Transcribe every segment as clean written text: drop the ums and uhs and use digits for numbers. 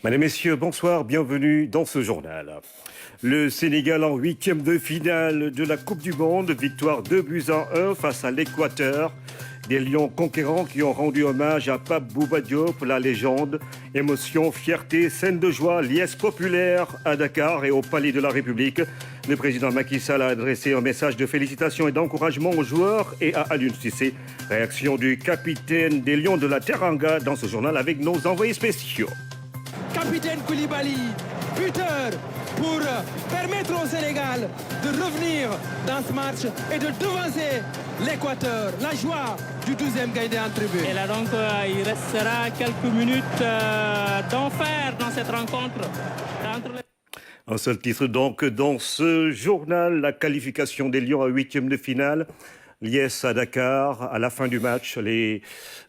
Mesdames, Messieurs, bonsoir, bienvenue dans ce journal. Le Sénégal en huitième de finale de la Coupe du Monde, victoire 2-1 face à l'Équateur. Des Lions conquérants qui ont rendu hommage à Pape Bouba Diop, la légende. Émotion, fierté, scène de joie, liesse populaire à Dakar et au Palais de la République. Le président Macky Sall a adressé un message de félicitations et d'encouragement aux joueurs et à Aliou Cissé. Réaction du capitaine des Lions de la Teranga dans ce journal avec nos envoyés spéciaux. Capitaine Koulibaly, buteur pour permettre au Sénégal de revenir dans ce match et de devancer l'Équateur. La joie du 12e Gaïndé en tribune. Et là donc, il restera quelques minutes d'enfer dans cette rencontre. Un seul titre donc dans ce journal, la qualification des Lions à huitième de finale. Liesse à Dakar, à la fin du match, les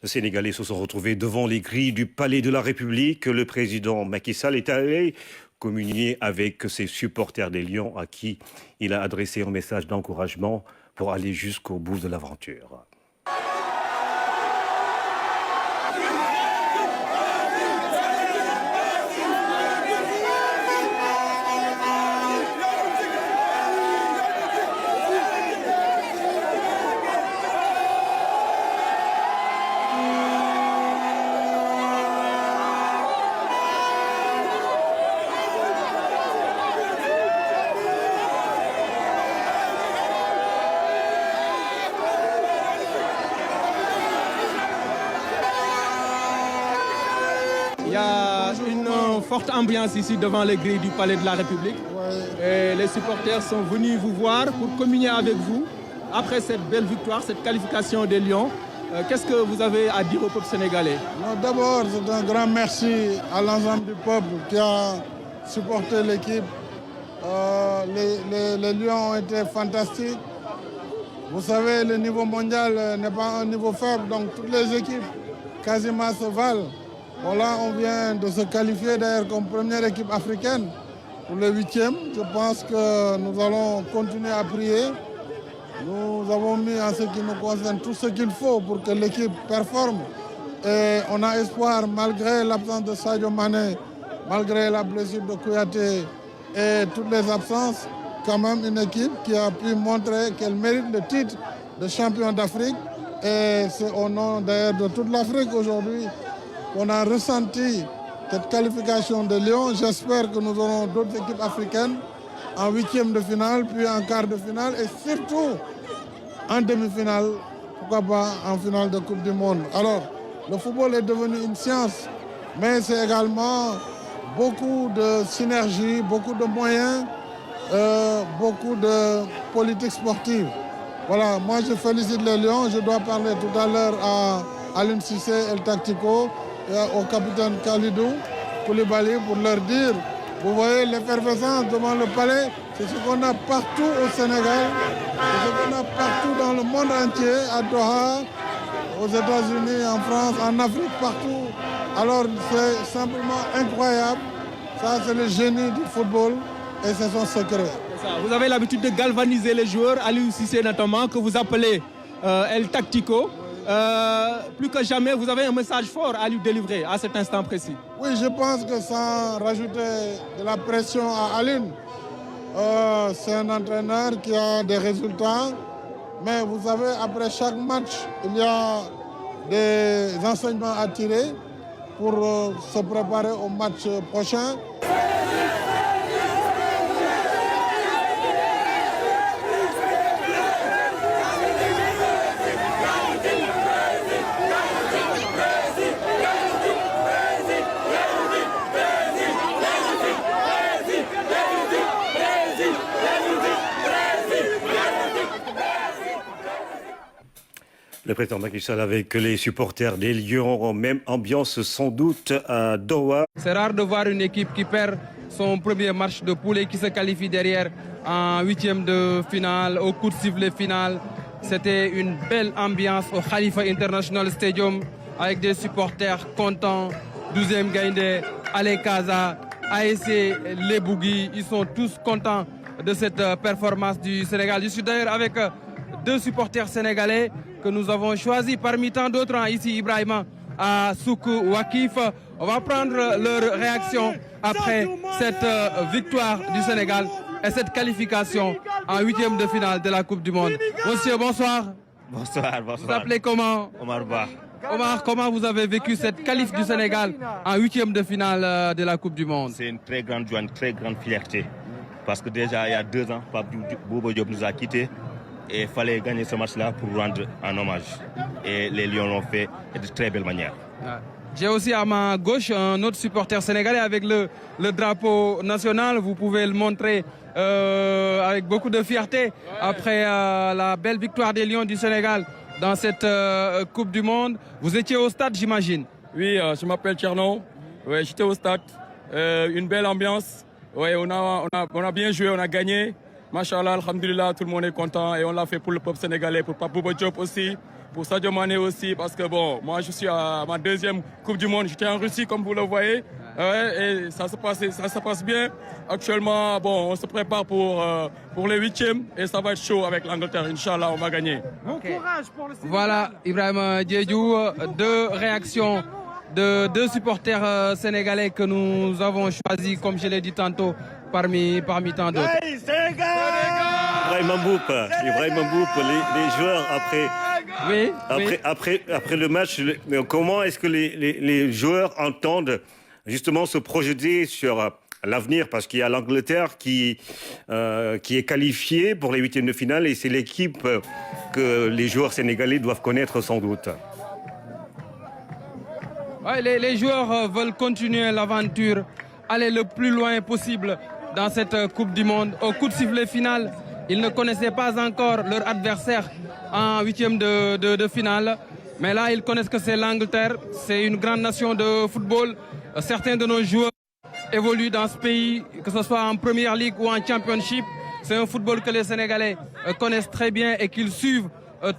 Sénégalais se sont retrouvés devant les grilles du Palais de la République. Le président Macky Sall est allé communier avec ses supporters des Lions à qui il a adressé un message d'encouragement pour aller jusqu'au bout de l'aventure. Il y a une forte ambiance ici devant les grilles du Palais de la République. Et les supporters sont venus vous voir pour communier avec vous après cette belle victoire, cette qualification des Lions. Qu'est-ce que vous avez à dire au peuple sénégalais? D'abord, c'est un grand merci à l'ensemble du peuple qui a supporté l'équipe. Les Lions ont été fantastiques. Vous savez, le niveau mondial n'est pas un niveau faible, donc toutes les équipes quasiment se valent. Voilà, on vient de se qualifier d'ailleurs comme première équipe africaine pour le 8e. Je pense que nous allons continuer à prier. Nous avons mis en ce qui nous concerne tout ce qu'il faut pour que l'équipe performe. Et on a espoir, malgré l'absence de Sadio Mané, malgré la blessure de Kouyaté et toutes les absences, quand même une équipe qui a pu montrer qu'elle mérite le titre de champion d'Afrique. Et c'est au nom d'ailleurs de toute l'Afrique aujourd'hui qu'on a ressenti cette qualification de Lyon. J'espère que nous aurons d'autres équipes africaines en huitième de finale, puis en quart de finale et surtout en demi-finale, pourquoi pas en finale de Coupe du Monde. Alors, le football est devenu une science, mais c'est également beaucoup de synergie, beaucoup de moyens, beaucoup de politique sportive. Voilà, moi je félicite les Lions. Je dois parler tout à l'heure à Aliou Cissé et le Tactico, et au capitaine Khalidou Koulibaly pour leur dire, vous voyez l'effervescence devant le palais, c'est ce qu'on a partout au Sénégal, c'est ce qu'on a partout dans le monde entier, à Doha, aux États-Unis, en France, en Afrique, partout. Alors c'est simplement incroyable, ça c'est le génie du football et c'est son secret. Vous avez l'habitude de galvaniser les joueurs, Aliou Cissé notamment, que vous appelez El Tactico. Plus que jamais, vous avez un message fort à lui délivrer à cet instant précis. Oui, je pense que sans rajouter de la pression à Aliou, c'est un entraîneur qui a des résultats. Mais vous savez, après chaque match, il y a des enseignements à tirer pour se préparer au match prochain. Le président Macky Sall avec les supporters des Lions en même ambiance sans doute à Doha. C'est rare de voir une équipe qui perd son premier match de poule et qui se qualifie derrière en huitième de finale, au coup de sifflet final. C'était une belle ambiance au Khalifa International Stadium avec des supporters contents. 12e Gaïndé, Ale Kaza, ASC Les Bougui, ils sont tous contents de cette performance du Sénégal. Je suis d'ailleurs avec deux supporters sénégalais que nous avons choisis parmi tant d'autres ici, Ibrahima, à Soukou Wakif. On va prendre leur réaction après cette victoire du Sénégal et cette qualification en 8e de finale de la Coupe du Monde. Monsieur, bonsoir. Bonsoir, bonsoir. Vous appelez comment? Omar Ba. Omar, comment vous avez vécu cette qualif du Sénégal en 8e de finale de la Coupe du Monde? C'est une très grande joie, une très grande fierté. Parce que déjà, il y a 2 ans, Pape Bouba Diop nous a quittés et il fallait gagner ce match-là pour rendre un hommage. Et les Lions l'ont fait de très belle manière. J'ai aussi à ma gauche un autre supporter sénégalais avec le drapeau national. Vous pouvez le montrer avec beaucoup de fierté après la belle victoire des Lions du Sénégal dans cette Coupe du Monde. Vous étiez au stade, j'imagine? Oui, je m'appelle Tcherno. Ouais, j'étais au stade. Une belle ambiance. Ouais, on a bien joué, on a gagné. Machallah, alhamdulillah, tout le monde est content. Et on l'a fait pour le peuple sénégalais, pour Pape Bouba Diop aussi, pour Sadio Mané aussi. Parce que bon, moi je suis à ma 2e Coupe du Monde. J'étais en Russie, comme vous le voyez. Ouais, et ça se passe bien. Actuellement, bon, on se prépare pour les 8e et ça va être chaud avec l'Angleterre. Inch'Allah, on va gagner. Bon courage pour le Sénégal. Voilà, Ibrahima Diédhiou, 2 réactions de 2 supporters sénégalais que nous avons choisis, comme je l'ai dit tantôt, parmi tant d'autres. Hey, Ibrahima Mboup, les joueurs après le match, comment est-ce que les joueurs entendent justement se projeter sur l'avenir, parce qu'il y a l'Angleterre qui est qualifiée pour les 8e de finale et c'est l'équipe que les joueurs sénégalais doivent connaître sans doute. Ouais, les joueurs veulent continuer l'aventure, aller le plus loin possible dans cette Coupe du Monde. Au coup de sifflet final, ils ne connaissaient pas encore leur adversaire en 8e de finale. Mais là, ils connaissent que c'est l'Angleterre. C'est une grande nation de football. Certains de nos joueurs évoluent dans ce pays, que ce soit en Premier League ou en Championship. C'est un football que les Sénégalais connaissent très bien et qu'ils suivent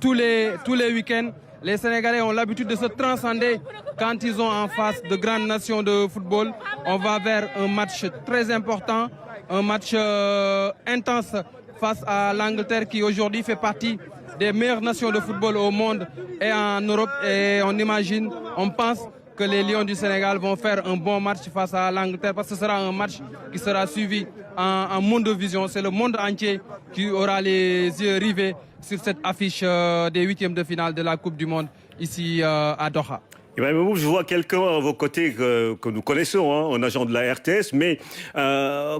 tous les week-ends. Les Sénégalais ont l'habitude de se transcender quand ils ont en face de grandes nations de football. On va vers un match très important, un match intense face à l'Angleterre qui aujourd'hui fait partie des meilleures nations de football au monde et en Europe. Et on pense que les Lions du Sénégal vont faire un bon match face à l'Angleterre parce que ce sera un match qui sera suivi en monde de vision. C'est le monde entier qui aura les yeux rivés sur cette affiche des 8e de finale de la Coupe du Monde ici à Doha. Je vois quelqu'un à vos côtés que nous connaissons, un agent de la RTS, mais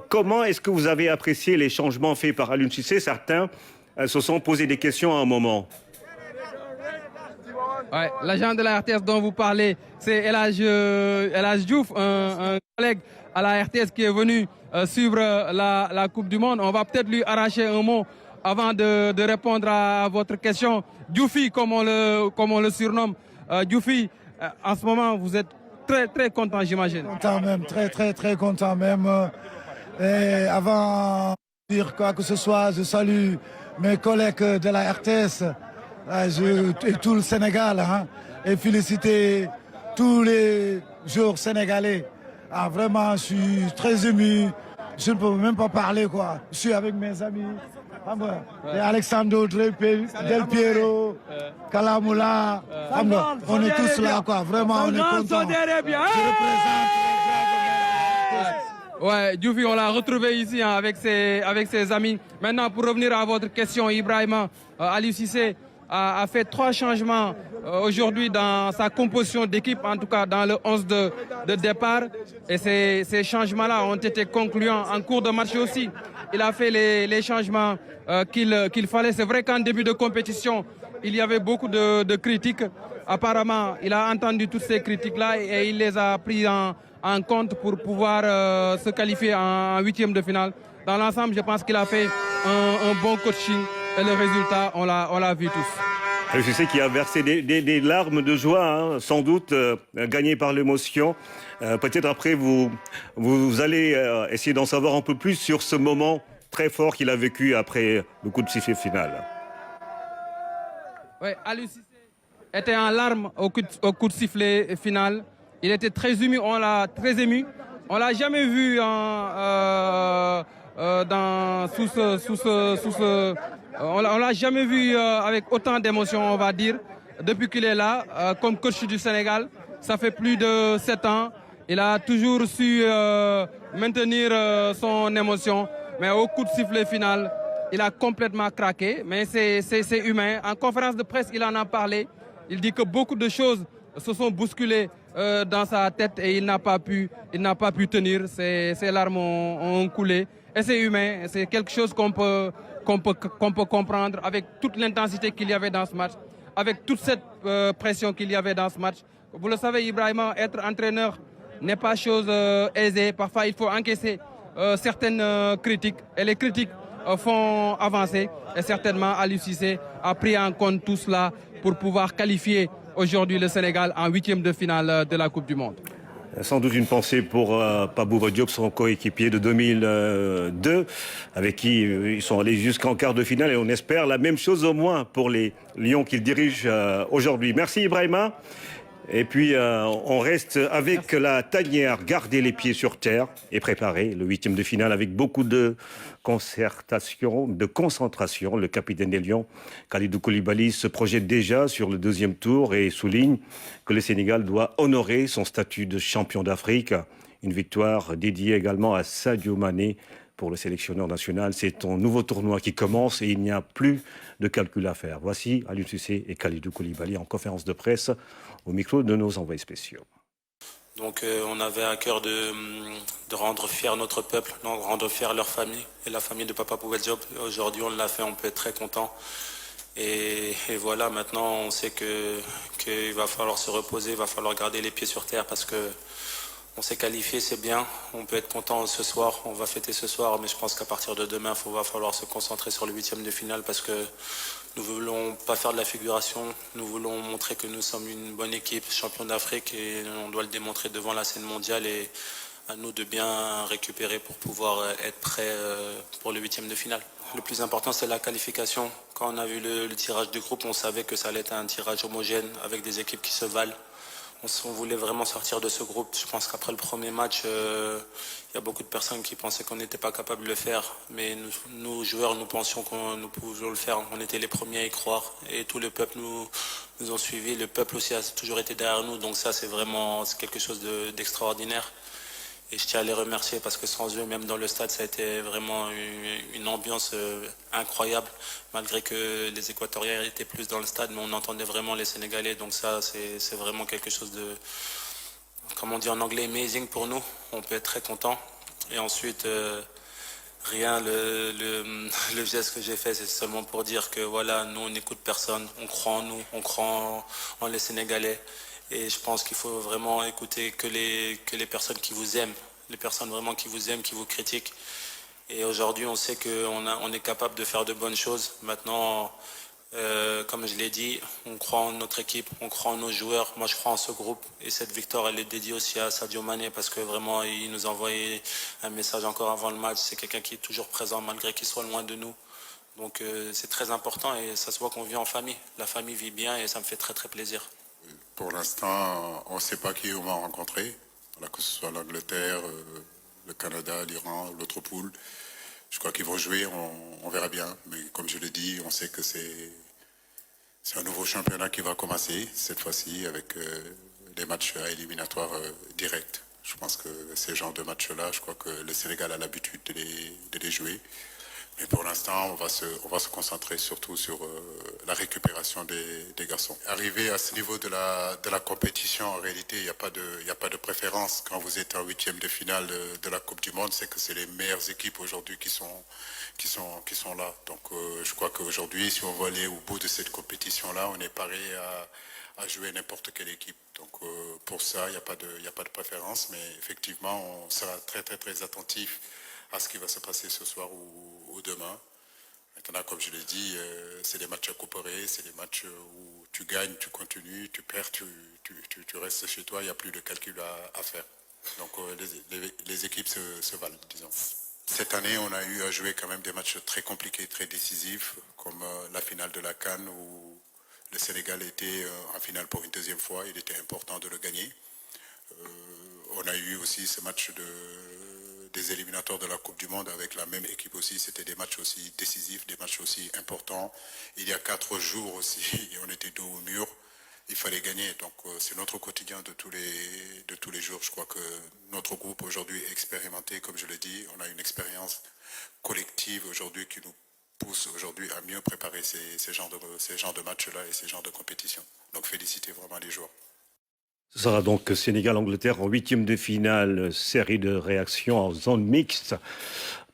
comment est-ce que vous avez apprécié les changements faits par Aliou Cissé? Certains se sont posé des questions à un moment. Ouais, l'agent de la RTS dont vous parlez, c'est El Hadj Diouf, un collègue à la RTS qui est venu suivre la Coupe du Monde. On va peut-être lui arracher un mot avant de répondre à votre question. Dioufy, comme on le surnomme. Dioufy, en ce moment, vous êtes très, très content, j'imagine. Content même, très, très, très content même. Et avant de dire quoi que ce soit, je salue mes collègues de la RTS et tout le Sénégal. Et féliciter tous les joueurs sénégalais. Vraiment, je suis très ému. Je ne peux même pas parler, quoi. Je suis avec mes amis. Et Alexandre Del Piero, Kalamoula, on est tous là, quoi. Vraiment, on est contents. Je représente. Ouais, Dioufy, on l'a retrouvé ici avec ses amis. Maintenant, pour revenir à votre question, Ibrahima, Aliou Cissé a fait 3 changements aujourd'hui dans sa composition d'équipe, en tout cas dans le 11 de départ. Et ces changements-là ont été concluants en cours de match aussi. Il a fait les changements qu'il fallait. C'est vrai qu'en début de compétition, il y avait beaucoup de critiques. Apparemment, il a entendu toutes ces critiques-là et il les a pris en compte pour pouvoir se qualifier en 8e de finale. Dans l'ensemble, je pense qu'il a fait un bon coaching et le résultat, on l'a vu tous. Je sais qu'il a versé des larmes de joie, sans doute gagné par l'émotion. Peut-être après, vous allez essayer d'en savoir un peu plus sur ce moment très fort qu'il a vécu après le coup de sifflet final. Oui, Aliou Cissé était en larmes au coup de sifflet final. Il était très ému, on l'a très ému. On l'a jamais vu on l'a jamais vu avec autant d'émotion, on va dire, depuis qu'il est là comme coach du Sénégal. Ça fait plus de 7 ans. Il a toujours su maintenir son émotion. Mais au coup de sifflet final, il a complètement craqué. Mais c'est humain. En conférence de presse, il en a parlé. Il dit que beaucoup de choses se sont bousculées dans sa tête et il n'a pas pu tenir. Ses larmes ont coulé. Et c'est humain. C'est quelque chose qu'on peut comprendre avec toute l'intensité qu'il y avait dans ce match, avec toute cette pression qu'il y avait dans ce match. Vous le savez, Ibrahima, être entraîneur n'est pas chose aisée. Parfois, il faut encaisser certaines critiques. Et les critiques font avancer. Et certainement, Aliou Cissé a pris en compte tout cela pour pouvoir qualifier aujourd'hui le Sénégal en 8e de finale de la Coupe du Monde. Sans doute une pensée pour Pape Bouba Diop, son coéquipier de 2002, avec qui ils sont allés jusqu'en quart de finale. Et on espère la même chose au moins pour les Lions qu'il dirige aujourd'hui. Merci Ibrahima. Et puis on reste avec la tanière, garder les pieds sur terre et préparer le 8e de finale avec beaucoup de concertation, de concentration. Le capitaine des Lions, Kalidou Koulibaly, se projette déjà sur le 2e tour et souligne que le Sénégal doit honorer son statut de champion d'Afrique. Une victoire dédiée également à Sadio Mané pour le sélectionneur national. C'est ton nouveau tournoi qui commence et il n'y a plus de calcul à faire. Voici Aliou Cissé et Kalidou Koulibaly en conférence de presse au micro de nos envoyés spéciaux. Donc on avait à cœur de rendre fier notre peuple, de rendre fier leur famille et la famille de Papa Bouba Diop. Aujourd'hui on l'a fait, on peut être très content. Et voilà, maintenant on sait qu'il va falloir se reposer, il va falloir garder les pieds sur terre parce que on s'est qualifié, c'est bien. On peut être content ce soir, on va fêter ce soir, mais je pense qu'à partir de demain, il va falloir se concentrer sur le 8e de finale parce que nous ne voulons pas faire de la figuration. Nous voulons montrer que nous sommes une bonne équipe, champion d'Afrique, et on doit le démontrer devant la scène mondiale et à nous de bien récupérer pour pouvoir être prêts pour le 8e de finale. Le plus important, c'est la qualification. Quand on a vu le tirage du groupe, on savait que ça allait être un tirage homogène avec des équipes qui se valent. On voulait vraiment sortir de ce groupe. Je pense qu'après le premier match, il y a beaucoup de personnes qui pensaient qu'on n'était pas capable de le faire. Mais nous joueurs, nous pensions qu'on nous pouvions le faire. On était les premiers à y croire. Et tout le peuple nous ont suivis. Le peuple aussi a toujours été derrière nous. Donc ça, c'est quelque chose d'extraordinaire. Et je tiens à les remercier parce que sans eux, même dans le stade, ça a été vraiment une ambiance incroyable. Malgré que les Équatoriens étaient plus dans le stade, mais on entendait vraiment les Sénégalais. Donc ça, c'est vraiment quelque chose de, comme on dit en anglais, amazing pour nous. On peut être très content. Et ensuite, le geste que j'ai fait, c'est seulement pour dire que voilà, nous, on n'écoute personne. On croit en nous, on croit en les Sénégalais. Et je pense qu'il faut vraiment écouter que les personnes qui vous aiment, les personnes vraiment qui vous aiment, qui vous critiquent. Et aujourd'hui, on sait qu'on est capable de faire de bonnes choses. Maintenant, comme je l'ai dit, on croit en notre équipe, on croit en nos joueurs. Moi, je crois en ce groupe. Et cette victoire, elle est dédiée aussi à Sadio Mané parce que vraiment, il nous a envoyé un message encore avant le match. C'est quelqu'un qui est toujours présent malgré qu'il soit loin de nous. Donc, c'est très important et ça se voit qu'on vit en famille. La famille vit bien et ça me fait très, très plaisir. Pour l'instant, on ne sait pas qui on va rencontrer, que ce soit l'Angleterre, le Canada, l'Iran, l'autre poule. Je crois qu'ils vont jouer, on verra bien. Mais comme je l'ai dit, on sait que c'est un nouveau championnat qui va commencer, cette fois-ci, avec des matchs éliminatoires directs. Je pense que ces genres de matchs-là, je crois que le Sénégal a l'habitude de les jouer. Mais pour l'instant, on va se concentrer surtout sur la récupération des garçons. Arriver à ce niveau de la compétition, en réalité, il n'y a pas de préférence. Quand vous êtes en 8e de finale de la Coupe du Monde, c'est que c'est les meilleures équipes aujourd'hui qui sont là. Donc je crois qu'aujourd'hui, si on veut aller au bout de cette compétition-là, on est paré à jouer n'importe quelle équipe. Donc pour ça, il n'y a pas de préférence. Mais effectivement, on sera très, très, très attentif à ce qui va se passer ce soir ou demain. Maintenant, comme je l'ai dit, c'est des matchs à couper, c'est des matchs où tu gagnes, tu continues, tu perds, tu restes chez toi, il n'y a plus de calcul à faire. Donc les équipes se valent, disons. Cette année, on a eu à jouer quand même des matchs très compliqués, très décisifs, comme la finale de la CAN où le Sénégal était en finale pour une deuxième fois, il était important de le gagner. On a eu aussi ce match des éliminatoires de la Coupe du Monde avec la même équipe aussi. C'était des matchs aussi décisifs, des matchs aussi importants. Il y a 4 jours aussi, on était dos au mur. il fallait gagner. Donc c'est notre quotidien de tous les jours. Je crois que notre groupe aujourd'hui est expérimenté, comme je l'ai dit. On a une expérience collective aujourd'hui qui nous pousse aujourd'hui à mieux préparer ces genres de matchs-là et ces genres de compétitions. Donc féliciter vraiment les joueurs. Ce sera donc Sénégal-Angleterre en huitième de finale, série de réactions en zone mixte.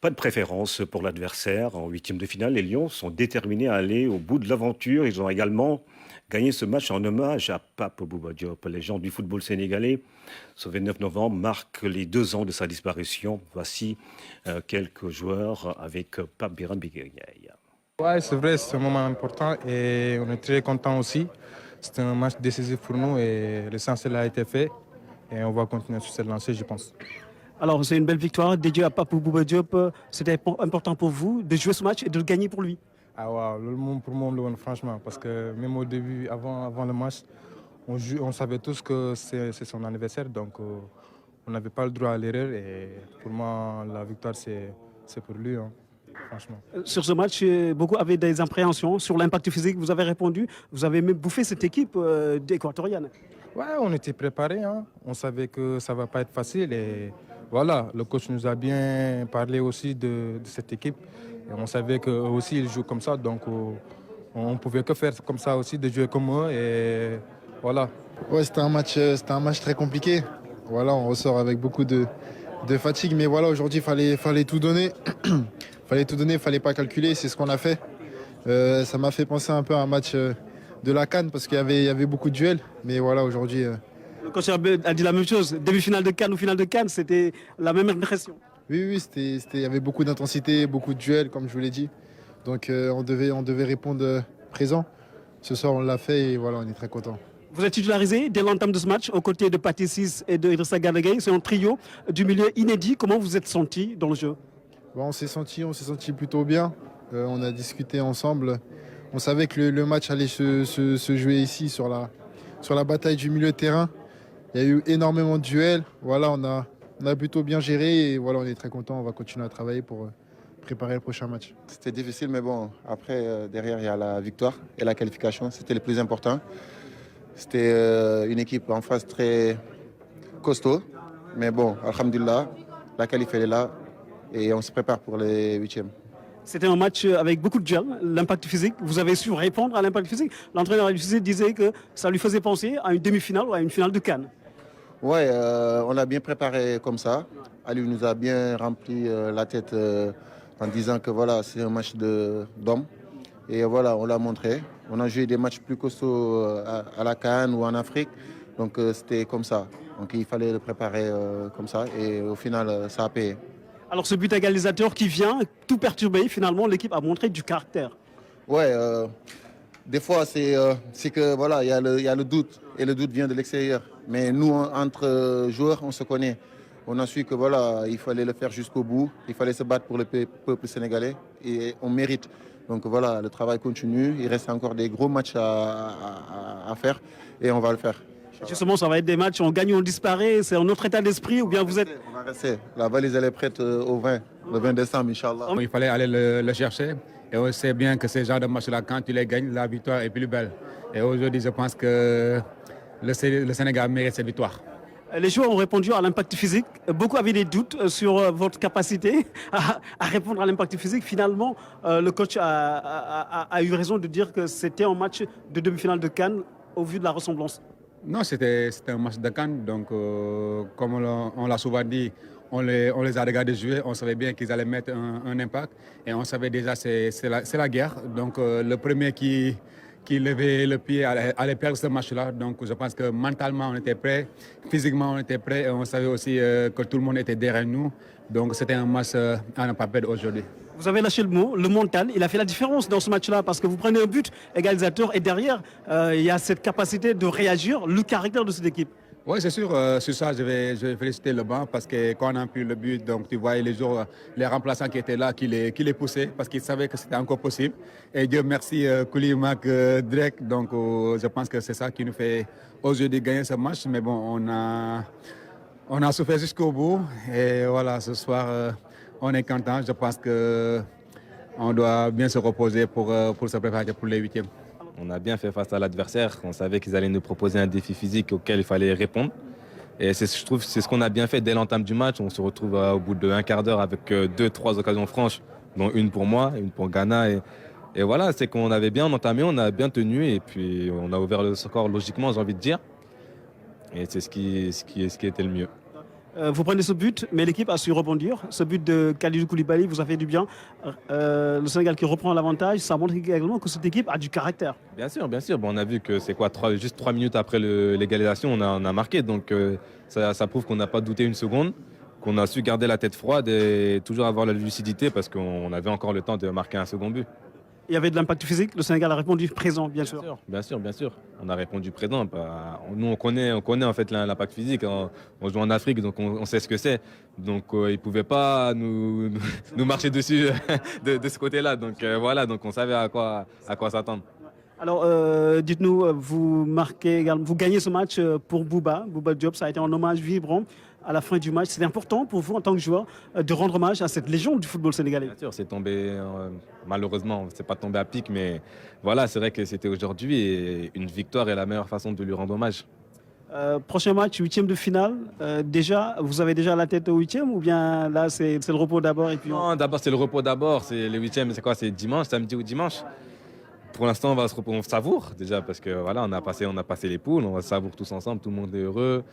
Pas de préférence pour l'adversaire. En huitième de finale, les Lions sont déterminés à aller au bout de l'aventure. Ils ont également gagné ce match en hommage à Pape Bouba Diop, légende du football sénégalais. Ce 29 novembre marque les 2 ans de sa disparition. Voici quelques joueurs avec Pape Biram Bigueye. Ouais, c'est vrai, c'est un moment important et on est très contents aussi. C'était un match décisif pour nous et l'essentiel a été fait. Et on va continuer sur cette lancée, je pense. Alors, c'est une belle victoire dédiée à Pape Bouba Diop. C'était important pour vous de jouer ce match et de le gagner pour lui. Ah wow, pour moi, franchement, parce que même au début, avant le match, on savait tous que c'est son anniversaire, donc on n'avait pas le droit à l'erreur. Et pour moi, la victoire, c'est pour lui, hein, franchement. Sur ce match, beaucoup avaient des appréhensions sur l'impact physique. Vous avez répondu, vous avez même bouffé cette équipe équatorienne. Ouais, on était préparés, hein. On savait que ça ne va pas être facile. Et voilà, le coach nous a bien parlé aussi de cette équipe. Et on savait qu'eux aussi, ils jouent comme ça. Donc, on ne pouvait que faire comme ça aussi, de jouer comme eux. Et voilà. Ouais, c'était un match très compliqué. Voilà, on ressort avec beaucoup de fatigue. Mais voilà, aujourd'hui, il fallait tout donner. Fallait tout donner, il ne fallait pas calculer. C'est ce qu'on a fait. Ça m'a fait penser un peu à un match de la CAN parce qu'il y avait beaucoup de duels. Mais voilà, aujourd'hui... Le coach a dit la même chose. Demi-finale de CAN ou finale de CAN, c'était la même impression. Oui, il y avait beaucoup d'intensité, beaucoup de duels, comme je vous l'ai dit. Donc on devait répondre présent. Ce soir, on l'a fait et voilà, on est très contents. Vous êtes titularisé dès l'entame de ce match aux côtés de Pathé Ciss et de Idrissa Gana Gueye. C'est un trio du milieu inédit. Comment vous êtes senti dans le jeu? Bon, on s'est senti plutôt bien. On a discuté ensemble. On savait que le match allait se jouer ici sur la bataille du milieu de terrain. Il y a eu énormément de duels. Voilà, on a plutôt bien géré et voilà, on est très contents. On va continuer à travailler pour préparer le prochain match. C'était difficile, mais bon, après, derrière, il y a la victoire et la qualification. C'était le plus important. C'était une équipe en face très costaud. Mais bon, alhamdoulilah, la qualif elle est là et on se prépare pour les huitièmes. C'était un match avec beaucoup de duels, l'impact physique. Vous avez su répondre à l'impact physique. L'entraîneur disait que ça lui faisait penser à une demi-finale ou à une finale de CAN. Ouais, on l'a bien préparé comme ça. Ali nous a bien rempli la tête en disant que voilà, c'est un match d'hommes. Et voilà, on l'a montré. On a joué des matchs plus costauds à la CAN ou en Afrique. Donc c'était comme ça. Donc il fallait le préparer comme ça. Et au final, ça a payé. Alors ce but égalisateur qui vient tout perturber, finalement, l'équipe a montré du caractère. Ouais, des fois c'est que voilà, il y a le doute et le doute vient de l'extérieur. Mais nous, entre joueurs, on se connaît. On a su que voilà, il fallait le faire jusqu'au bout. Il fallait se battre pour le peuple sénégalais et on mérite. Donc voilà, le travail continue. Il reste encore des gros matchs à faire et on va le faire. Justement, ça va être des matchs, on gagne, on disparaît. C'est un autre état d'esprit ou bien vous êtes... On va rester. La valise, elle est prête au 20, le 20 décembre, Inch'Allah. Il fallait aller le chercher. Et on sait bien que ces genres de matchs-là, quand tu les gagnes, la victoire est plus belle. Et aujourd'hui, je pense que le Sénégal mérite cette victoire. Les joueurs ont répondu à l'impact physique. Beaucoup avaient des doutes sur votre capacité à répondre à l'impact physique. Finalement, le coach a eu raison de dire que c'était un match de demi-finale de CAN au vu de la ressemblance. Non, c'était un match de CAN. Donc, comme on l'a souvent dit, on les a regardés jouer. On savait bien qu'ils allaient mettre un impact. Et on savait déjà que c'est la guerre. Donc, le premier qui levait le pied allait perdre ce match-là. Donc, je pense que mentalement, on était prêts. Physiquement, on était prêts. Et on savait aussi que tout le monde était derrière nous. Donc, c'était un match à ne pas perdre aujourd'hui. Vous avez lâché le mot, le mental, il a fait la différence dans ce match-là parce que vous prenez un but égalisateur et derrière, il y a cette capacité de réagir, le caractère de cette équipe. Oui, c'est sûr. Sur ça, je vais féliciter le banc parce que quand on a pris le but, donc tu voyais les remplaçants qui étaient là, qui les poussaient parce qu'ils savaient que c'était encore possible. Et Dieu merci, Koulimak, Drake. Donc je pense que c'est ça qui nous fait aujourd'hui gagner ce match. Mais bon, on a souffert jusqu'au bout. Et voilà, ce soir, on est content. Je pense qu'on doit bien se reposer pour se préparer pour les huitièmes. On a bien fait face à l'adversaire. On savait qu'ils allaient nous proposer un défi physique auquel il fallait répondre. Et je trouve que c'est ce qu'on a bien fait dès l'entame du match. On se retrouve au bout d'un quart d'heure avec 2-3 occasions franches, dont une pour moi, une pour Ghana. Et voilà, c'est qu'on avait bien entamé, on a bien tenu et puis on a ouvert le score logiquement, j'ai envie de dire. Et c'est ce qui était le mieux. Vous prenez ce but, mais l'équipe a su rebondir. Ce but de Kalidou Koulibaly vous a fait du bien. Le Sénégal qui reprend l'avantage, ça montre également que cette équipe a du caractère. Bien sûr, bien sûr. Bon, on a vu que c'est quoi, juste 3 minutes après l'égalisation, on a marqué. Donc ça prouve qu'on n'a pas douté une seconde, qu'on a su garder la tête froide et toujours avoir la lucidité parce qu'on avait encore le temps de marquer un second but. Il y avait de l'impact physique, le Sénégal a répondu présent, bien sûr. Bien sûr. On a répondu présent. Nous, on connaît en fait l'impact physique. On joue en Afrique, donc on sait ce que c'est. Donc, ils ne pouvaient pas nous marcher dessus de ce côté-là. Donc, voilà, donc on savait à quoi s'attendre. Alors, dites-nous, vous gagnez ce match pour Bouba Diop. Ça a été un hommage vibrant à la fin du match. C'est important pour vous, en tant que joueur, de rendre hommage à cette légende du football sénégalais. Bien sûr, c'est tombé, malheureusement, c'est pas tombé à pic, mais voilà, c'est vrai que c'était aujourd'hui et une victoire est la meilleure façon de lui rendre hommage. Prochain match, 8e de finale. Déjà, vous avez déjà la tête au 8e ou bien là, c'est le repos d'abord et puis Non, d'abord, c'est le repos d'abord. C'est le 8e, c'est quoi? C'est dimanche, samedi ou dimanche? Pour l'instant, on savoure déjà parce que voilà, on a passé les poules, on savoure tous ensemble, tout le monde est heureux.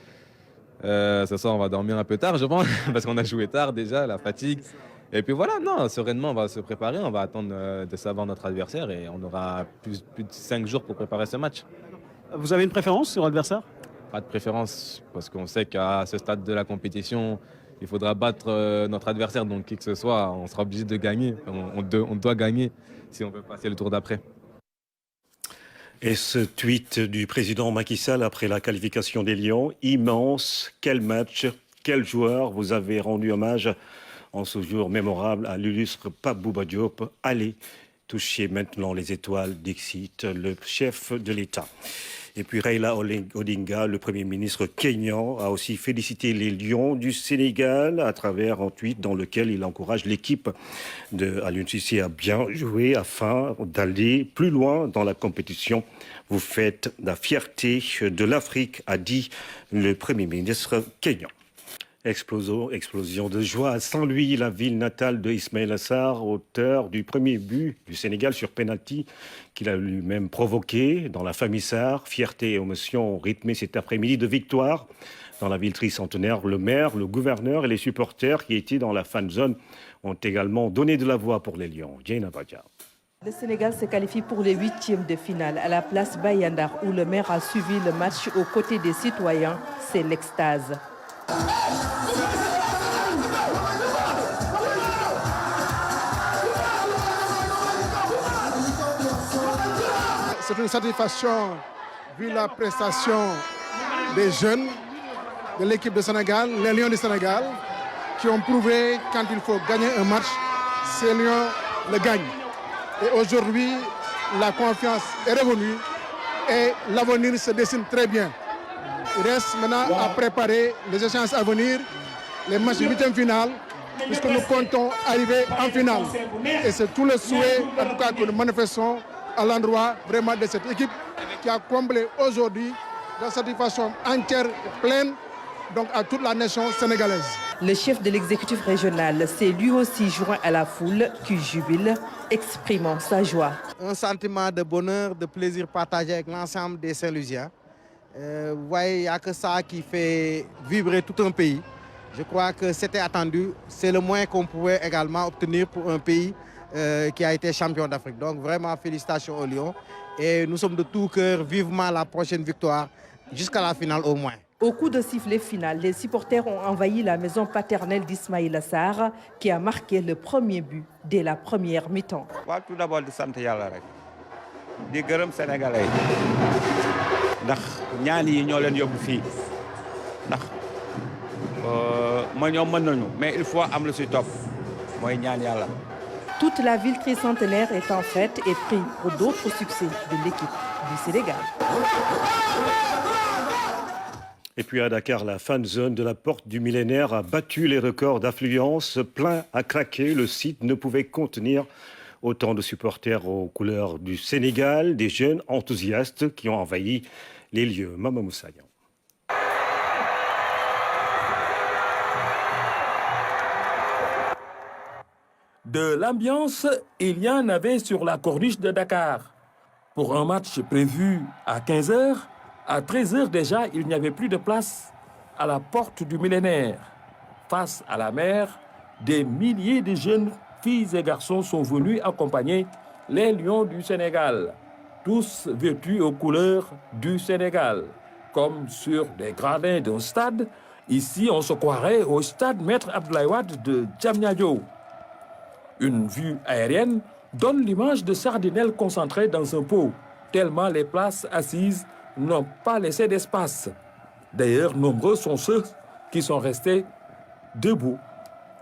Ce soir, on va dormir un peu tard, je pense, parce qu'on a joué tard déjà, la fatigue. Et puis voilà, non, sereinement, on va se préparer, on va attendre de savoir notre adversaire et on aura plus de 5 jours pour préparer ce match. Vous avez une préférence sur l'adversaire? Pas de préférence, parce qu'on sait qu'à ce stade de la compétition, il faudra battre notre adversaire, donc qui que ce soit, on sera obligé de gagner. On doit gagner si on veut passer le tour d'après. Et ce tweet du président Macky Sall après la qualification des Lions, immense, quel match, quel joueur, vous avez rendu hommage en ce jour mémorable à l'illustre Pape Bouba Diop. Allez toucher maintenant les étoiles d'Ixit, le chef de l'État. Et puis Raila Odinga, le Premier ministre kényan, a aussi félicité les Lions du Sénégal à travers un tweet dans lequel il encourage l'équipe de Aliou Cissé à bien jouer afin d'aller plus loin dans la compétition. Vous faites la fierté de l'Afrique, a dit le Premier ministre kényan. Explosion de joie à Saint-Louis, la ville natale de Ismaïla Sarr, auteur du premier but du Sénégal sur pénalty qu'il a lui-même provoqué dans la famille Sarr. Fierté et émotion ont rythmé cet après-midi de victoire. Dans la ville tricentenaire, le maire, le gouverneur et les supporters qui étaient dans la fan zone ont également donné de la voix pour les Lions. Diana Badia. Le Sénégal se qualifie pour les 8e de finale à la place Bayandar où le maire a suivi le match aux côtés des citoyens. C'est l'extase. C'est une satisfaction vu la prestation des jeunes de l'équipe de Sénégal, les Lions du Sénégal, qui ont prouvé quand il faut gagner un match, ces Lions le gagnent. Et aujourd'hui, la confiance est revenue et l'avenir se dessine très bien. Il reste maintenant à préparer les échéances à venir, les matchs de 8e finale, puisque nous comptons arriver en finale. Et c'est tout le souhait, en tout cas, que nous manifestons à l'endroit vraiment de cette équipe qui a comblé aujourd'hui la satisfaction entière et pleine donc à toute la nation sénégalaise. Le chef de l'exécutif régional s'est lui aussi joint à la foule qui jubile, exprimant sa joie. Un sentiment de bonheur, de plaisir partagé avec l'ensemble des Saint-Louisiens. Vous voyez, il n'y a que ça qui fait vibrer tout un pays. Je crois que c'était attendu. C'est le moins qu'on pouvait également obtenir pour un pays qui a été champion d'Afrique. Donc vraiment, félicitations aux Lions. Et nous sommes de tout cœur vivement la prochaine victoire, jusqu'à la finale au moins. Au coup de sifflet final, les supporters ont envahi la maison paternelle d'Ismaïla Sarr, qui a marqué le premier but dès la première mi-temps. Tout d'abord, de santé Yalla rek di gërëm Sénégalais ndax ñaan yi ñoo leen yóbbu fii ndax ma ñoom mën nañu mais il faut am lu ci topp mooy ñaan Yàlla. Toute la ville tricentenaire est en fête et prie pour d'autres succès de l'équipe du Sénégal. Et puis à Dakar, la fan zone de la Porte du Millénaire a battu les records d'affluence. Plein à craquer, le site ne pouvait contenir Autant de supporters aux couleurs du Sénégal, des jeunes enthousiastes qui ont envahi les lieux. Mama Moussaïan. De l'ambiance, il y en avait sur la corniche de Dakar. Pour un match prévu à 15h, à 13h déjà, il n'y avait plus de place à la porte du millénaire. Face à la mer, des milliers de jeunes filles et garçons sont venus accompagner les Lions du Sénégal, tous vêtus aux couleurs du Sénégal. Comme sur des gradins d'un stade, ici on se croirait au stade Maître Abdoulaye Wade de Diamniadio. Une vue aérienne donne l'image de sardinelles concentrées dans un pot, tellement les places assises n'ont pas laissé d'espace. D'ailleurs, nombreux sont ceux qui sont restés debout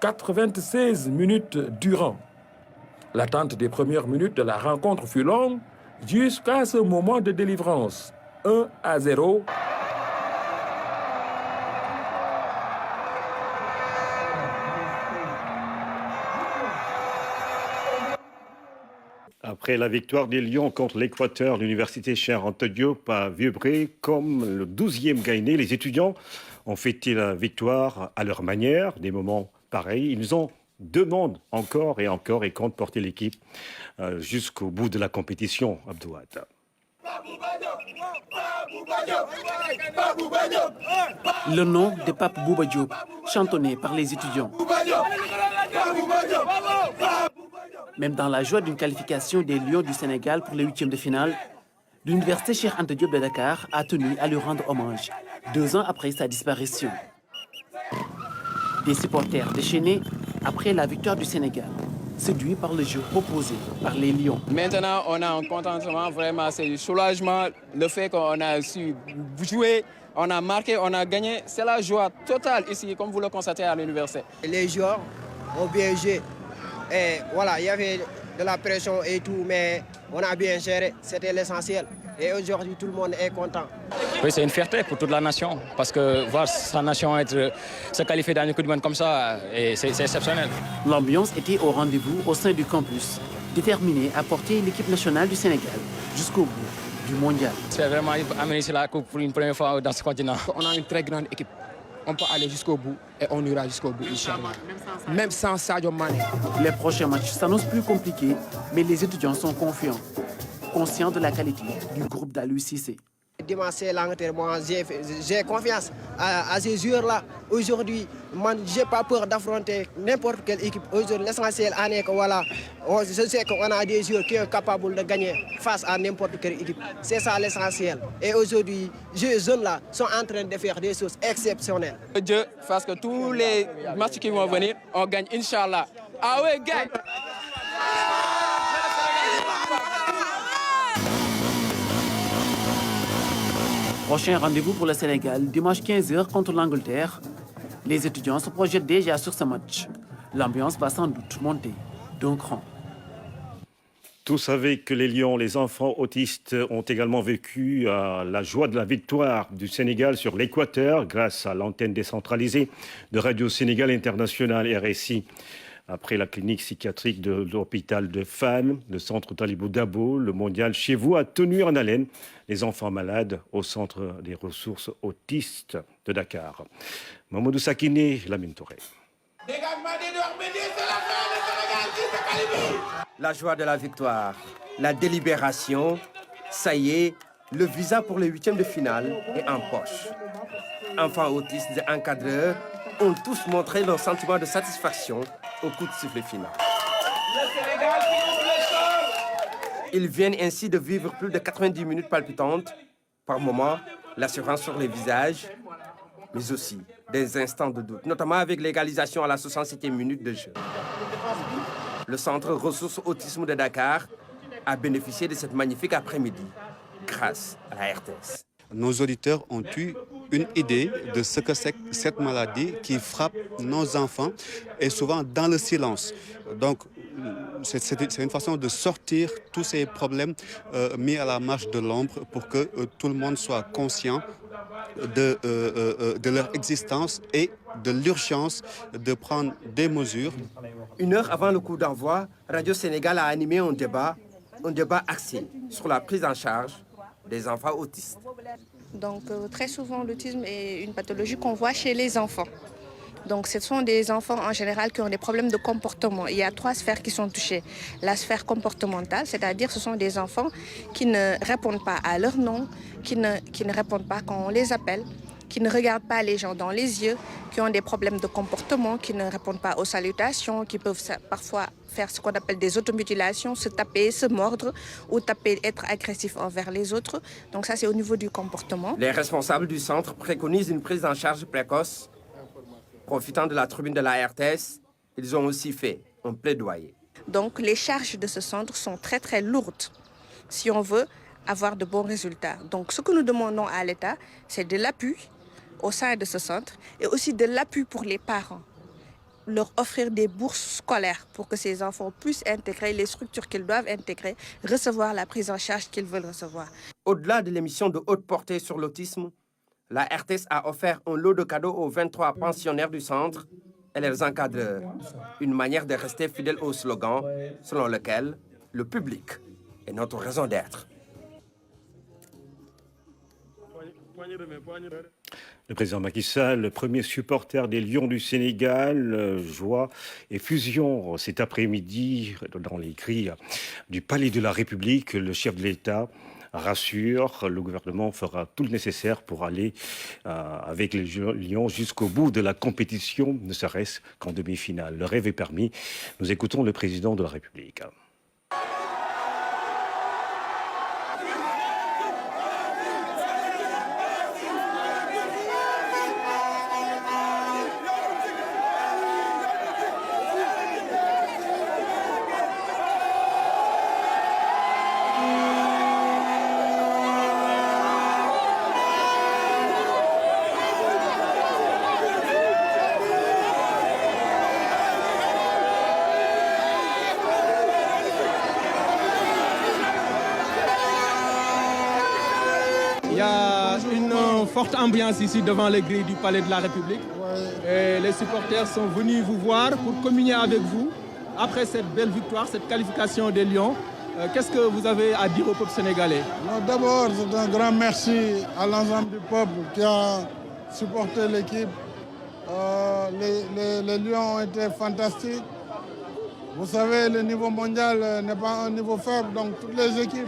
96 minutes durant. L'attente des premières minutes de la rencontre fut longue jusqu'à ce moment de délivrance. 1-0. Après la victoire des Lions contre l'Équateur, l'université Cheikh Anta Diop a vibré comme le 12e gagné. Les étudiants ont fêté la victoire à leur manière. Des moments pareils, ils en demandent encore et encore et comptent porter l'équipe jusqu'au bout de la compétition. Abdouad. Le nom de Pape Bouba Diop, chantonné par les étudiants. Même dans la joie d'une qualification des Lions du Sénégal pour les 8e de finale, l'université Cheikh Anta Diop de Dakar a tenu à lui rendre hommage 2 ans après sa disparition. Des supporters déchaînés après la victoire du Sénégal, séduits par le jeu proposé par les Lions. Maintenant, on a un contentement, vraiment, c'est du soulagement. Le fait qu'on a su jouer, on a marqué, on a gagné, c'est la joie totale ici, comme vous le constatez à l'université. Les joueurs ont bien joué. Et voilà, il y avait de la pression et tout, mais on a bien géré, c'était l'essentiel. Et aujourd'hui, tout le monde est content. Oui, c'est une fierté pour toute la nation, parce que voir sa nation se qualifier dans une Coupe du Monde comme ça, c'est exceptionnel. L'ambiance était au rendez-vous au sein du campus, déterminé à porter l'équipe nationale du Sénégal jusqu'au bout du mondial. C'est vraiment amener ici la Coupe pour une première fois dans ce continent. On a une très grande équipe. On peut aller jusqu'au bout et on ira jusqu'au bout, Inch'Allah. Même sans Sadio Mané. Les prochains matchs s'annoncent plus compliqués, mais les étudiants sont confiants, conscients de la qualité du groupe d'Aliou Cissé. Dimanche, c'est l'enterrement. J'ai confiance à ces joueurs-là. Aujourd'hui, je n'ai pas peur d'affronter n'importe quelle équipe. Aujourd'hui, l'essentiel est que voilà, je sais qu'on a des joueurs qui sont capables de gagner face à n'importe quelle équipe. C'est ça l'essentiel. Et aujourd'hui, ces jeunes-là sont en train de faire des choses exceptionnelles. Dieu fasse que tous les matchs qui vont venir, on gagne, Inch'Allah. Ah ouais, gagne! Prochain rendez-vous pour le Sénégal, dimanche 15h contre l'Angleterre. Les étudiants se projettent déjà sur ce match. L'ambiance va sans doute monter d'un cran. Tous avec les Lions, les enfants autistes ont également vécu la joie de la victoire du Sénégal sur l'Équateur grâce à l'antenne décentralisée de Radio Sénégal International RSI. Après la clinique psychiatrique de l'hôpital de Fann, le centre Talibou Dabo, le mondial chez vous a tenu en haleine les enfants malades au centre des ressources autistes de Dakar. Mamadou Sakine, Lamine Touré. La joie de la victoire, la délibération, ça y est, le visa pour les 8e de finale est en poche. Enfants autistes et encadreurs ont tous montré leur sentiment de satisfaction au coup de sifflet final. Ils viennent ainsi de vivre plus de 90 minutes palpitantes, par moments l'assurance sur les visages, mais aussi des instants de doute, notamment avec l'égalisation à la 67e minute de jeu. Le Centre Ressources Autisme de Dakar a bénéficié de cette magnifique après-midi grâce à la RTS. Nos auditeurs ont eu une idée de ce que c'est cette maladie qui frappe nos enfants et souvent dans le silence. Donc, c'est une façon de sortir tous ces problèmes mis à la marge de l'ombre pour que tout le monde soit conscient de leur existence et de l'urgence de prendre des mesures. Une heure avant le coup d'envoi, Radio Sénégal a animé un débat axé sur la prise en charge des enfants autistes. Donc très souvent, l'autisme est une pathologie qu'on voit chez les enfants. Donc ce sont des enfants en général qui ont des problèmes de comportement. Il y a 3 sphères qui sont touchées. La sphère comportementale, c'est-à-dire ce sont des enfants qui ne répondent pas à leur nom, qui ne répondent pas quand on les appelle, qui ne regardent pas les gens dans les yeux, qui ont des problèmes de comportement, qui ne répondent pas aux salutations, qui peuvent parfois faire ce qu'on appelle des automutilations, se taper, se mordre ou taper, être agressif envers les autres. Donc ça, c'est au niveau du comportement. Les responsables du centre préconisent une prise en charge précoce. Profitant de la tribune de la RTS, ils ont aussi fait un plaidoyer. Donc les charges de ce centre sont très très lourdes si on veut avoir de bons résultats. Donc ce que nous demandons à l'État, c'est de l'appui au sein de ce centre et aussi de l'appui pour les parents. Leur offrir des bourses scolaires pour que ces enfants puissent intégrer les structures qu'ils doivent intégrer, recevoir la prise en charge qu'ils veulent recevoir. Au-delà de l'émission de haute portée sur l'autisme, la RTS a offert un lot de cadeaux aux 23 pensionnaires du centre et leurs encadreurs. Une manière de rester fidèle au slogan selon lequel le public est notre raison d'être. Le président Macky Sall, le premier supporter des Lions du Sénégal, joie et fusion cet après-midi dans les grilles du Palais de la République. Le chef de l'État rassure, le gouvernement fera tout le nécessaire pour aller avec les Lions jusqu'au bout de la compétition, ne serait-ce qu'en demi-finale. Le rêve est permis. Nous écoutons le président de la République. Il y a une forte ambiance ici devant les grilles du Palais de la République. Et les supporters sont venus vous voir pour communier avec vous après cette belle victoire, cette qualification des Lions. Qu'est-ce que vous avez à dire au peuple sénégalais? D'abord, c'est un grand merci à l'ensemble du peuple qui a supporté l'équipe. Les Lions ont été fantastiques. Vous savez, le niveau mondial n'est pas un niveau faible, donc toutes les équipes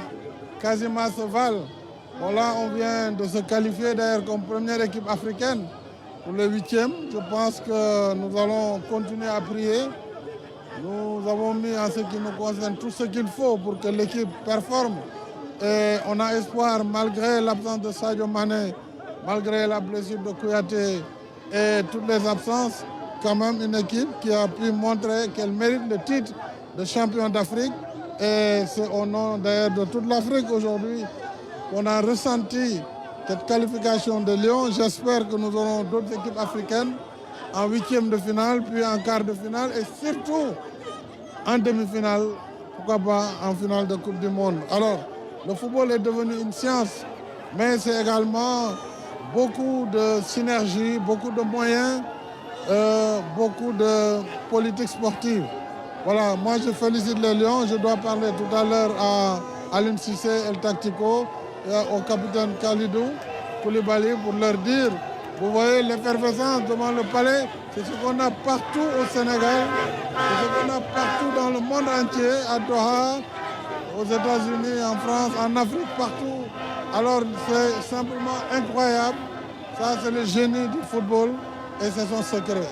quasiment se valent. Voilà, on vient de se qualifier d'ailleurs comme première équipe africaine pour le 8e. Je pense que nous allons continuer à prier. Nous avons mis en ce qui nous concerne tout ce qu'il faut pour que l'équipe performe. Et on a espoir, malgré l'absence de Sadio Mané, malgré la blessure de Kouyaté et toutes les absences, quand même une équipe qui a pu montrer qu'elle mérite le titre de champion d'Afrique. Et c'est au nom d'ailleurs de toute l'Afrique aujourd'hui qu'on a ressenti cette qualification de Lyon. J'espère que nous aurons d'autres équipes africaines en 8e de finale, puis en quart de finale et surtout en demi-finale, pourquoi pas en finale de Coupe du Monde. Alors, le football est devenu une science, mais c'est également beaucoup de synergie, beaucoup de moyens, beaucoup de politique sportive. Voilà, moi je félicite les Lions. Je dois parler tout à l'heure à Aliou Cissé, El Tactico, et au capitaine Khalidou Koulibaly pour leur dire, vous voyez l'effervescence devant le palais, c'est ce qu'on a partout au Sénégal, c'est ce qu'on a partout dans le monde entier, à Doha, aux États-Unis, en France, en Afrique, partout. Alors c'est simplement incroyable. Ça, c'est le génie du football et c'est son secret.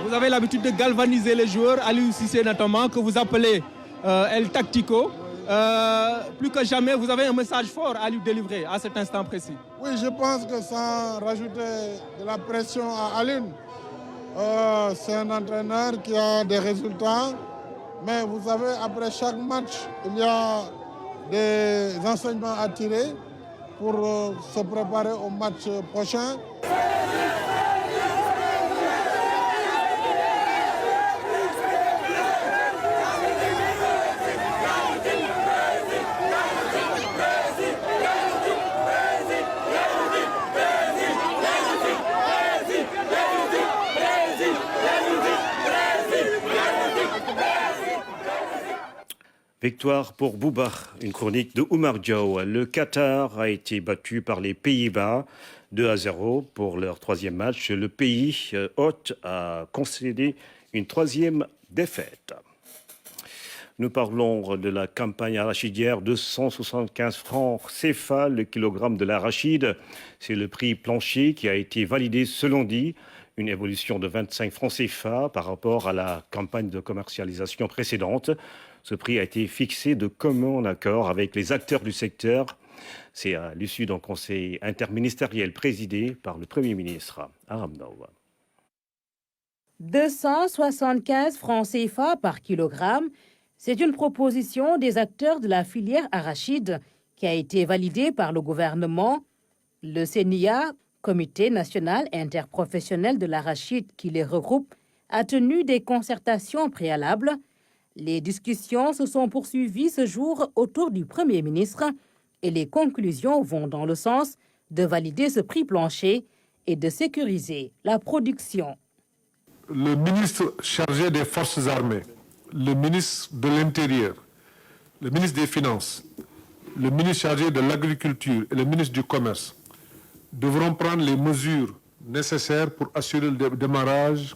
Vous avez l'habitude de galvaniser les joueurs, Aliou Cissé notamment, que vous appelez El Tactico. Plus que jamais, vous avez un message fort à lui délivrer à cet instant précis. Oui, je pense que sans rajouter de la pression à Aliou, c'est un entraîneur qui a des résultats. Mais vous savez, après chaque match, il y a des enseignements à tirer pour se préparer au match prochain. Victoire pour Bouba, une chronique de Oumar Diaw. Le Qatar a été battu par les Pays-Bas 2-0 pour leur troisième match. Le pays hôte a concédé une troisième défaite. Nous parlons de la campagne arachidière, 275 francs CFA le kilogramme de l'arachide. C'est le prix plancher qui a été validé ce lundi, une évolution de 25 francs CFA par rapport à la campagne de commercialisation précédente. Ce prix a été fixé de commun accord avec les acteurs du secteur. C'est à l'issue d'un conseil interministériel présidé par le Premier ministre. Aram Daoua. 275 francs CFA par kilogramme, c'est une proposition des acteurs de la filière arachide qui a été validée par le gouvernement. Le CNIA, Comité national interprofessionnel de l'arachide qui les regroupe, a tenu des concertations préalables. Les discussions se sont poursuivies ce jour autour du Premier ministre et les conclusions vont dans le sens de valider ce prix plancher et de sécuriser la production. Le ministre chargé des Forces armées, le ministre de l'Intérieur, le ministre des Finances, le ministre chargé de l'Agriculture et le ministre du Commerce devront prendre les mesures nécessaires pour assurer le démarrage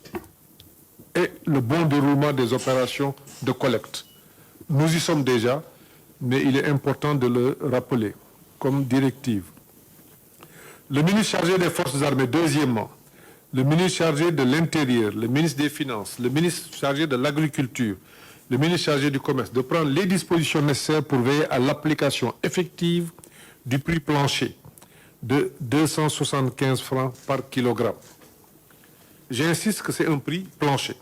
et le bon déroulement des opérations de collecte. Nous y sommes déjà, mais il est important de le rappeler comme directive. Le ministre chargé des Forces armées, deuxièmement, le ministre chargé de l'Intérieur, le ministre des Finances, le ministre chargé de l'Agriculture, le ministre chargé du Commerce, de prendre les dispositions nécessaires pour veiller à l'application effective du prix plancher de 275 francs par kilogramme. J'insiste que c'est un prix plancher.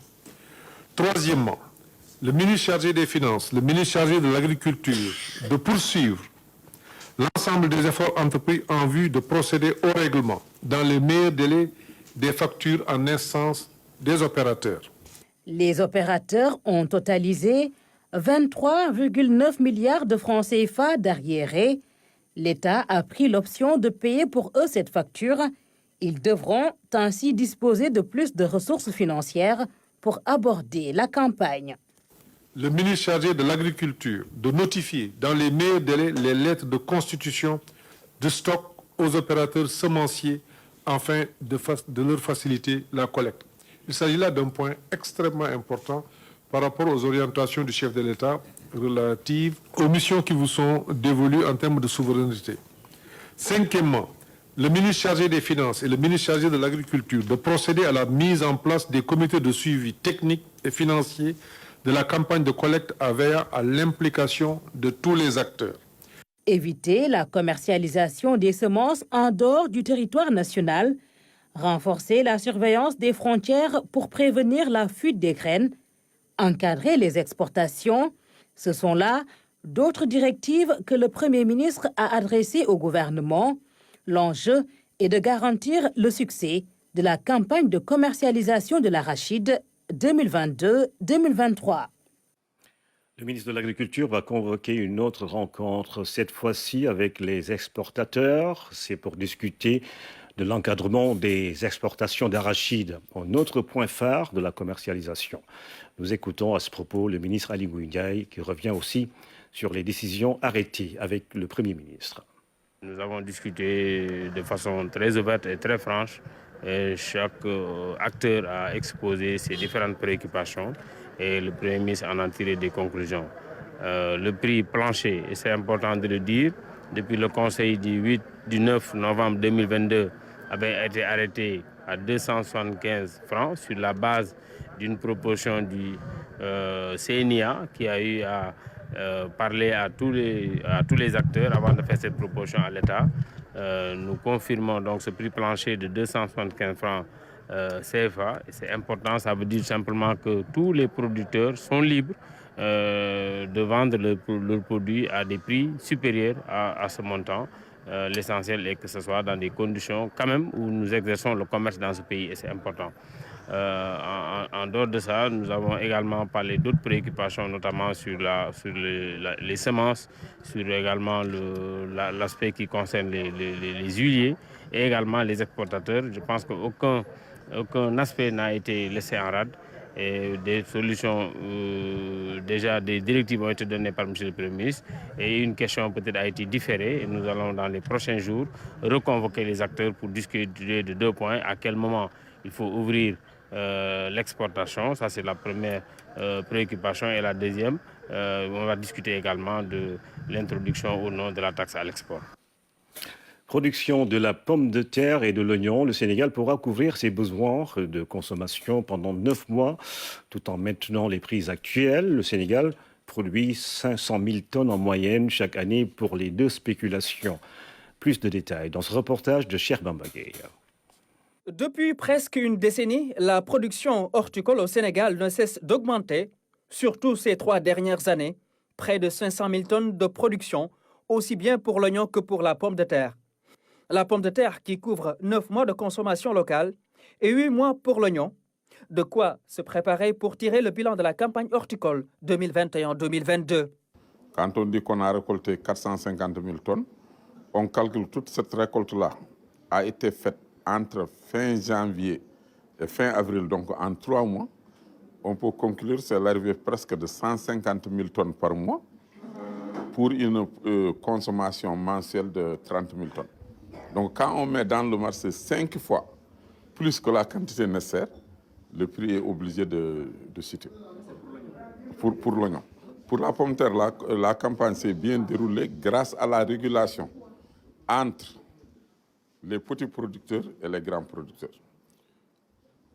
Troisièmement, le ministre chargé des Finances, le ministre chargé de l'Agriculture, de poursuivre l'ensemble des efforts entrepris en vue de procéder au règlement dans les meilleurs délais des factures en instance des opérateurs. Les opérateurs ont totalisé 23,9 milliards de francs CFA d'arriérés. L'État a pris l'option de payer pour eux cette facture. Ils devront ainsi disposer de plus de ressources financières pour aborder la campagne. Le ministre chargé de l'Agriculture de notifier dans les meilleurs délais les lettres de constitution de stock aux opérateurs semenciers afin de leur faciliter la collecte. Il s'agit là d'un point extrêmement important par rapport aux orientations du chef de l'État relatives aux missions qui vous sont dévolues en termes de souveraineté. Cinquièmement, le ministre chargé des Finances et le ministre chargé de l'Agriculture de procéder à la mise en place des comités de suivi technique et financier de la campagne de collecte en veillant à l'implication de tous les acteurs. Éviter la commercialisation des semences en dehors du territoire national, renforcer la surveillance des frontières pour prévenir la fuite des graines, encadrer les exportations, ce sont là d'autres directives que le Premier ministre a adressées au gouvernement. L'enjeu est de garantir le succès de la campagne de commercialisation de l'arachide 2022-2023. Le ministre de l'Agriculture va convoquer une autre rencontre, cette fois-ci avec les exportateurs. C'est pour discuter de l'encadrement des exportations d'arachide, un autre point phare de la commercialisation. Nous écoutons à ce propos le ministre Ali Ngouille Ndiaye qui revient aussi sur les décisions arrêtées avec le Premier ministre. Nous avons discuté de façon très ouverte et très franche. Et chaque acteur a exposé ses différentes préoccupations et le Premier ministre en a tiré des conclusions. Le prix plancher, et c'est important de le dire, depuis le Conseil du 9 novembre 2022, avait été arrêté à 275 francs sur la base d'une proposition du CNIA qui a eu à parler à tous les acteurs avant de faire cette proposition à l'État. Nous confirmons donc ce prix plancher de 275 francs CFA. C'est important, ça veut dire simplement que tous les producteurs sont libres de vendre leurs produits à des prix supérieurs à ce montant. L'essentiel est que ce soit dans des conditions quand même où nous exerçons le commerce dans ce pays et c'est important. En dehors de ça, nous avons également parlé d'autres préoccupations, notamment sur les semences, sur également l'aspect qui concerne les huiliers et également les exportateurs. Je pense qu'aucun aspect n'a été laissé en rade Et des solutions, déjà des directives ont été données par M. le Premier ministre et une question peut-être a été différée. Et nous allons dans les prochains jours reconvoquer les acteurs pour discuter de 2 points. À quel moment il faut ouvrir l'exportation, ça c'est la première préoccupation. Et la deuxième, on va discuter également de l'introduction ou non de la taxe à l'export. Production de la pomme de terre et de l'oignon, le Sénégal pourra couvrir ses besoins de consommation pendant 9 mois, tout en maintenant les prix actuels. Le Sénégal produit 500 000 tonnes en moyenne chaque année pour les 2 spéculations. Plus de détails dans ce reportage de Cheikh Bambagay. Depuis presque une décennie, la production horticole au Sénégal ne cesse d'augmenter, surtout ces 3 dernières années. Près de 500 000 tonnes de production, aussi bien pour l'oignon que pour la pomme de terre. La pomme de terre qui couvre 9 mois de consommation locale et 8 mois pour l'oignon. De quoi se préparer pour tirer le bilan de la campagne horticole 2021-2022. Quand on dit qu'on a récolté 450 000 tonnes, on calcule toute cette récolte-là a été faite entre fin janvier et fin avril, donc en 3 mois. On peut conclure que c'est l'arrivée presque de 150 000 tonnes par mois pour une consommation mensuelle de 30 000 tonnes. Donc quand on met dans le marché 5 fois plus que la quantité nécessaire, le prix est obligé de chuter pour l'oignon. Pour la pomme de terre, la campagne s'est bien déroulée grâce à la régulation entre les petits producteurs et les grands producteurs.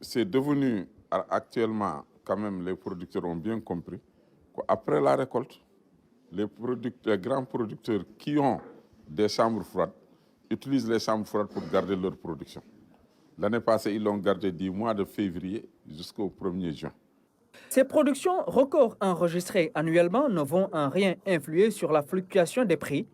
C'est devenu actuellement, quand même, les producteurs ont bien compris qu'après la récolte, les grands producteurs qui ont des chambres froides utilisent les chambres froides pour garder leur production. L'année passée, ils l'ont gardé du mois de février jusqu'au 1er juin. Ces productions records enregistrées annuellement ne vont en rien influer sur la fluctuation des prix.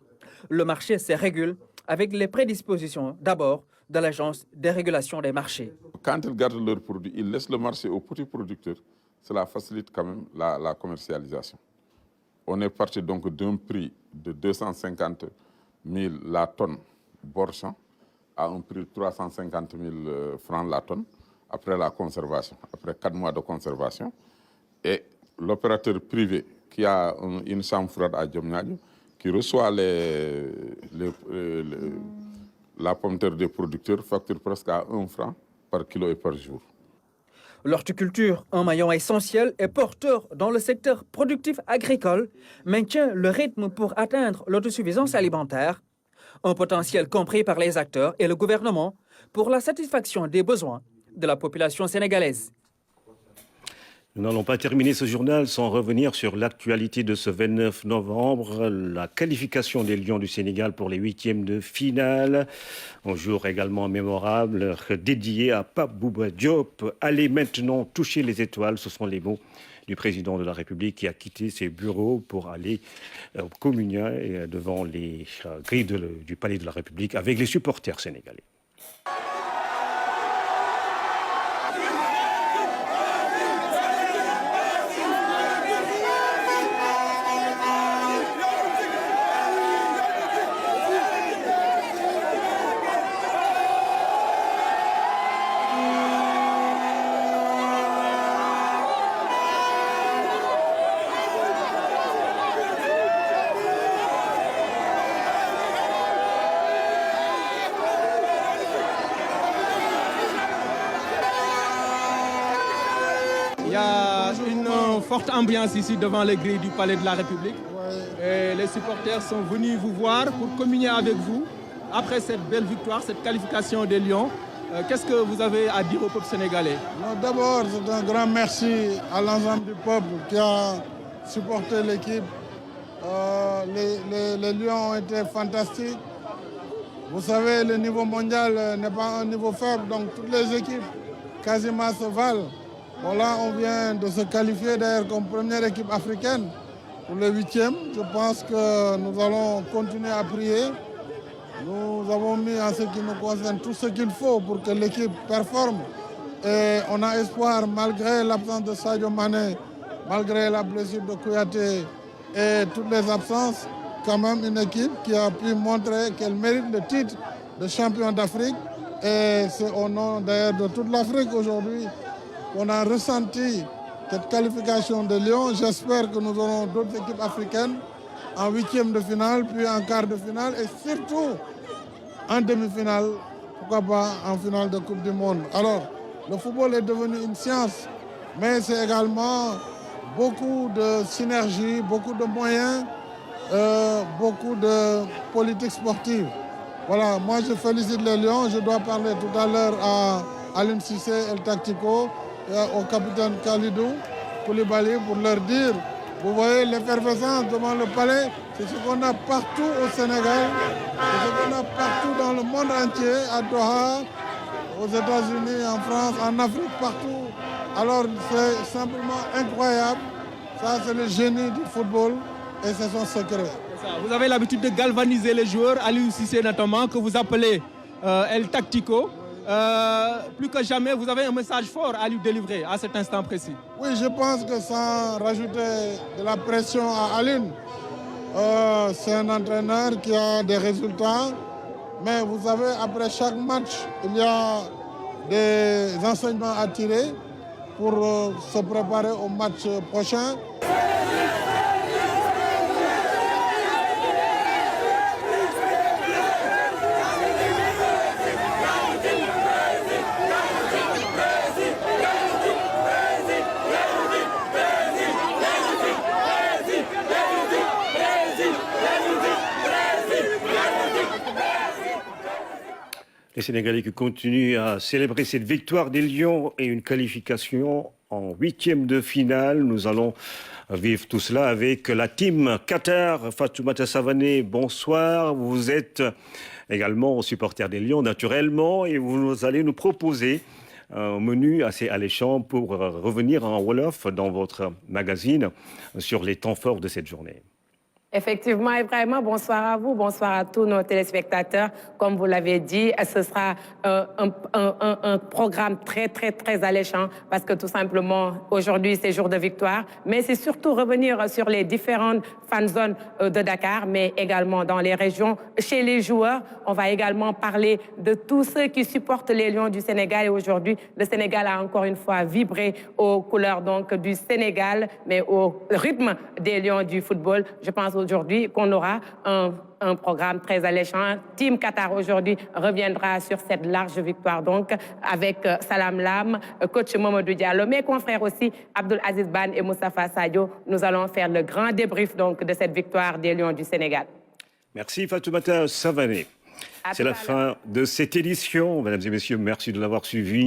Le marché se régule avec les prédispositions d'abord de l'Agence des régulations des marchés. Quand ils gardent leurs produits, ils laissent le marché aux petits producteurs. Cela facilite quand même la commercialisation. On est parti donc d'un prix de 250 000 la tonne Borchamp à un prix de 350 000 francs la tonne après la conservation, après 4 mois de conservation. Et l'opérateur privé qui a une chambre froide à Diamniadio, qui reçoit la pomme de terre des producteurs, facture presque à 1 franc par kilo et par jour. L'horticulture, un maillon essentiel et porteur dans le secteur productif agricole, maintient le rythme pour atteindre l'autosuffisance alimentaire, un potentiel compris par les acteurs et le gouvernement pour la satisfaction des besoins de la population sénégalaise. Nous n'allons pas terminer ce journal sans revenir sur l'actualité de ce 29 novembre, la qualification des Lions du Sénégal pour les 8e de finale. Un jour également mémorable dédié à Pape Bouba Diop. Allez maintenant toucher les étoiles, ce sont les mots du président de la République qui a quitté ses bureaux pour aller communier devant les grilles du palais de la République avec les supporters sénégalais. Il y a une forte ambiance ici devant les grilles du Palais de la République. Et les supporters sont venus vous voir pour communier avec vous après cette belle victoire, cette qualification des Lions. Qu'est-ce que vous avez à dire au peuple sénégalais? D'abord, c'est un grand merci à l'ensemble du peuple qui a supporté l'équipe. Les Lions ont été fantastiques. Vous savez, le niveau mondial n'est pas un niveau faible, donc toutes les équipes quasiment se valent. Voilà, on vient de se qualifier d'ailleurs comme première équipe africaine pour le 8e. Je pense que nous allons continuer à prier. Nous avons mis en ce qui nous concerne tout ce qu'il faut pour que l'équipe performe. Et on a espoir, malgré l'absence de Sadio Mané, malgré la blessure de Kouyaté et toutes les absences, quand même une équipe qui a pu montrer qu'elle mérite le titre de champion d'Afrique. Et c'est au nom d'ailleurs de toute l'Afrique aujourd'hui qu'on a ressenti cette qualification de Lyon. J'espère que nous aurons d'autres équipes africaines en huitième de finale, puis en quart de finale et surtout en demi-finale, pourquoi pas en finale de Coupe du Monde. Alors, le football est devenu une science, mais c'est également beaucoup de synergie, beaucoup de moyens, beaucoup de politique sportive. Voilà, moi je félicite les Lions. Je dois parler tout à l'heure à Aliou Cissé, El Tactico, et au capitaine Khalidou Koulibaly pour leur dire, vous voyez l'effervescence devant le palais, c'est ce qu'on a partout au Sénégal, c'est ce qu'on a partout dans le monde entier, à Doha, aux États-Unis, en France, en Afrique, partout. Alors c'est simplement incroyable. Ça, c'est le génie du football et c'est son secret. Vous avez l'habitude de galvaniser les joueurs, Aliou Cissé notamment, que vous appelez El Tactico. Plus que jamais, vous avez un message fort à lui délivrer à cet instant précis. Oui, je pense que sans rajouter de la pression à Aliou, c'est un entraîneur qui a des résultats. Mais vous savez, après chaque match, il y a des enseignements à tirer pour se préparer au match prochain. Les Sénégalais qui continuent à célébrer cette victoire des Lions et une qualification en huitième de finale. Nous allons vivre tout cela avec la team Qatar. Fatoumata Savané, bonsoir. Vous êtes également supporter des Lions, naturellement, et vous allez nous proposer un menu assez alléchant pour revenir en Wolof dans votre magazine sur les temps forts de cette journée. Effectivement, Ibrahima, bonsoir à vous, bonsoir à tous nos téléspectateurs. Comme vous l'avez dit, ce sera un programme très alléchant parce que tout simplement, aujourd'hui, c'est jour de victoire. Mais c'est surtout revenir sur les différentes fan zones de Dakar, mais également dans les régions. Chez les joueurs, on va également parler de tous ceux qui supportent les Lions du Sénégal. Et aujourd'hui, le Sénégal a encore une fois vibré aux couleurs donc, du Sénégal, mais au rythme des Lions du football. Je pense aujourd'hui qu'on aura un programme très alléchant. Team Qatar aujourd'hui reviendra sur cette large victoire donc avec Salam Lam, coach Mamadou Diallo, mes confrères aussi Abdoul Aziz Ban et Moustapha Sadio. Nous allons faire le grand débrief donc de cette victoire des Lions du Sénégal. Merci Fatoumata Savané. C'est la fin de cette édition. Mesdames et messieurs, merci de l'avoir suivi.